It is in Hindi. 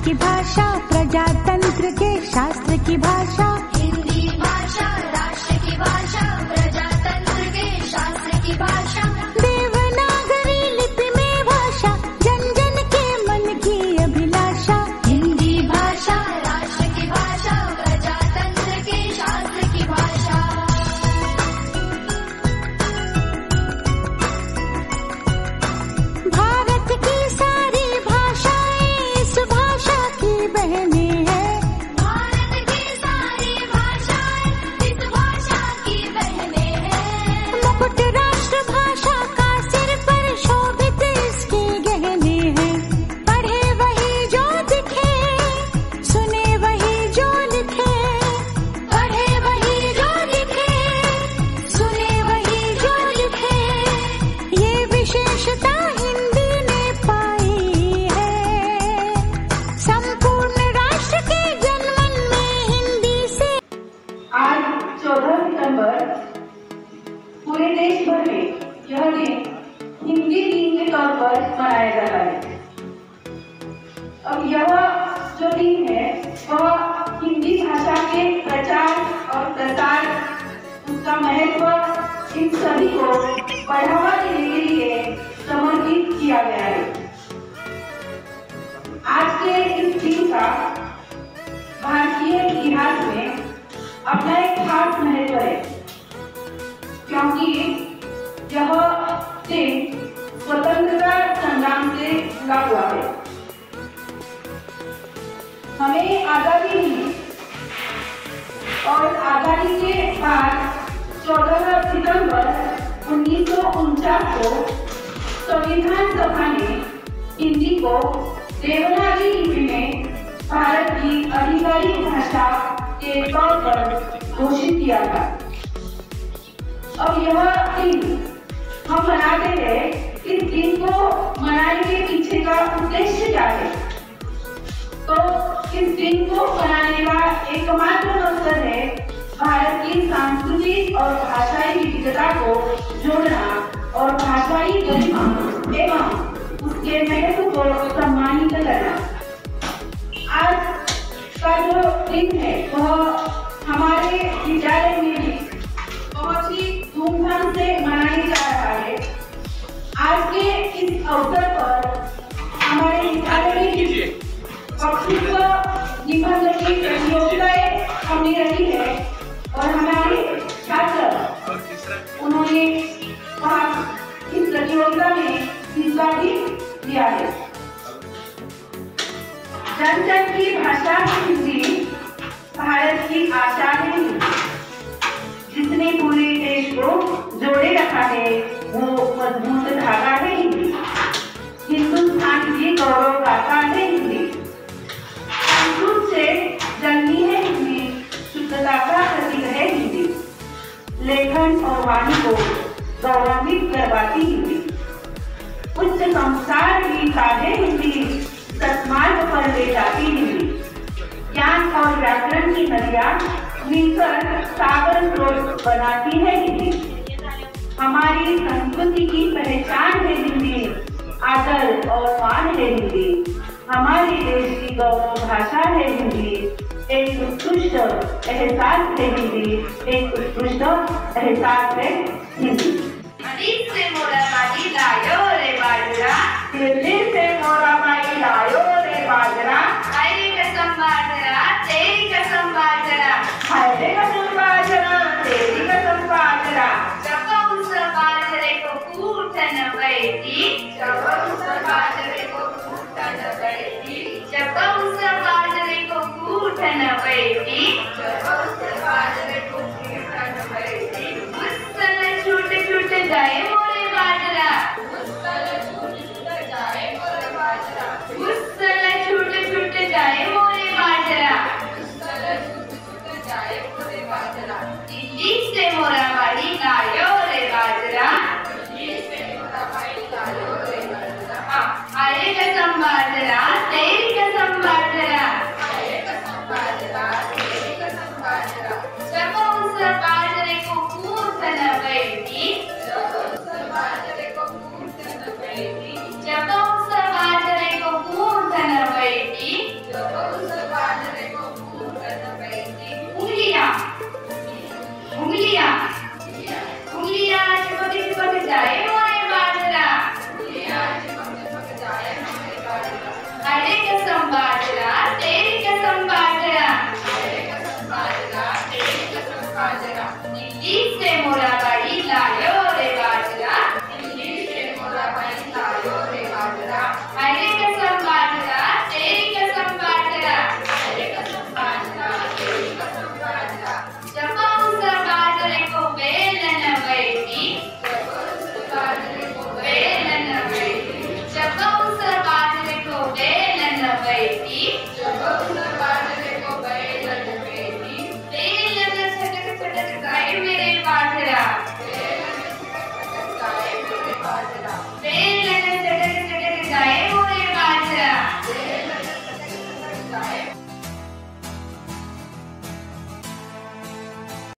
की भाषा, प्रजातंत्र के शास्त्र की भाषा। हिंदी भाषा राष्ट्र की भाषा, प्रजातंत्र के शास्त्र की भाषा। देवनागरी लिपि में भाषा, जन जन के मन की अभिलाषा। हिंदी भाषा राष्ट्र की भाषा, प्रजातंत्र के शास्त्र की भाषा। भारत की सारी भाषाएं इस भाषा की बहनें हैं। भारत की सारी भाषाएं इस भाषा की बहनें हैं। मुकुट राष्ट्र भाषा का सिर पर शोभित इसके गहने हैं। पढ़े वही जो दिखे, सुने वही जो लिखे। पढ़े वही जो दिखे, सुने वही जो लिखे। ये विशेषता हिंदी ने पाई है। संपूर्ण राष्ट्र के जनमन में हिंदी से। आज 14 सितंबर पूरे देश भर में यह दिन हिंदी दिन के तौर पर मनाया जाता है। अब यह जो दिन है वह हिंदी भाषा के प्रचार और प्रसार, उसका महत्व, इन सभी को बढ़ावा देने के लिए समर्पित किया गया है। आज के इस दिन का भारतीय इतिहास में अपना एक खास महत्व है, क्योंकि यह दिन स्वतंत्रता संग्राम से जुड़ा हुआ है। हमें आजादी मिली और आजादी के बाद 14 सितंबर 1949 को संविधान सभा ने हिंदी को देवनागरी लिपि में भारत की आधिकारिक भाषा के तौर पर घोषित किया था। अब यह दिन हम मनाते हैं। इस दिन को मनाने के पीछे का उद्देश्य क्या है? तो इस दिन को मनाने का एकमात्र मकसद है भारत की सांस्कृतिक और भाषाई विविधता को जोड़ना और भाषाई गरिमा एवं उसके महत्व को सम्मानित करना। आज का जो दिन है वह हमारे विद्यालय में भी बहुत ही धूमधाम से मनाया जा रहा है। आज के इस अवसर पर हमारे विद्यालय में वक्तृत्व निबंध की प्रतियोगिताएं हमने रखी है और हमारे छात्र उन्होंने इस प्रतियोगिता में हिस्सा भी लिया है। जन जन की भाषा हिंदी भारत की आशा है। जिसने पूरे देश को जोड़े रखा है वो मजबूत धागा है हिंदी। हिंदुस्तान की गौरव गाथा है हिंदी। संस्कृत से जन्मी है हिंदी, शुद्धता का प्रतीक है हिंदी। लेखन और वाणी को गौरवान्वित करवाती हिंदी। उच्च संस्कार की साधे हिंदी, सत्मार्ग पर ले जाती हिंदी। ज्ञान और व्याकरण की नदियाँ मिलकर सागर स्रोत बनाती है हिंदी। हमारी संस्कृति की पहचान है हिंदी, आदर और मान है हिंदी। हमारे देश की गौरव भाषा है हिंदी। एक उत्कृष्ट एहसास है हिंदी, एक उत्कृष्ट एहसास है हिंदी। दिल्ली से मोराबादी लायो रे बाजरा, दिल्ली से मोराबादी लायो रे बाजरा। तेरी कसम बाजरा, तेरी कसम बाजरा। तेरी कसम बाजरा, तेरी कसम बाजरा। जब उस बाजरे को कूटन बैठी, जब उस बाजरे को कूटन बैठी, जब उस बाजरे को कूटन बैठी, जब उस बाजरे को कूटन बैठी। मुस्सल छूट छूट जाए मोरे बाजरा, मुस्सल छूट छूट जाए मोरे बाजरा। मुस्सल छूट छूट जाए मोरे बाजरा, मुस्सल छूट छूट जाए मोरे बाजरा। दिल्ली से मोराबादी लायो रे बाजरा, दिल्ली से मोराबादी लायो रे बाजरा। अरे कसम बाजरा, तेरी कसम बाजरा, अरे कसम बाजरा, तेरी कसम बाजरा। जब उस बाजरे को कूटन बैठी, जब उस बाजरे को कूटन बैठी, जब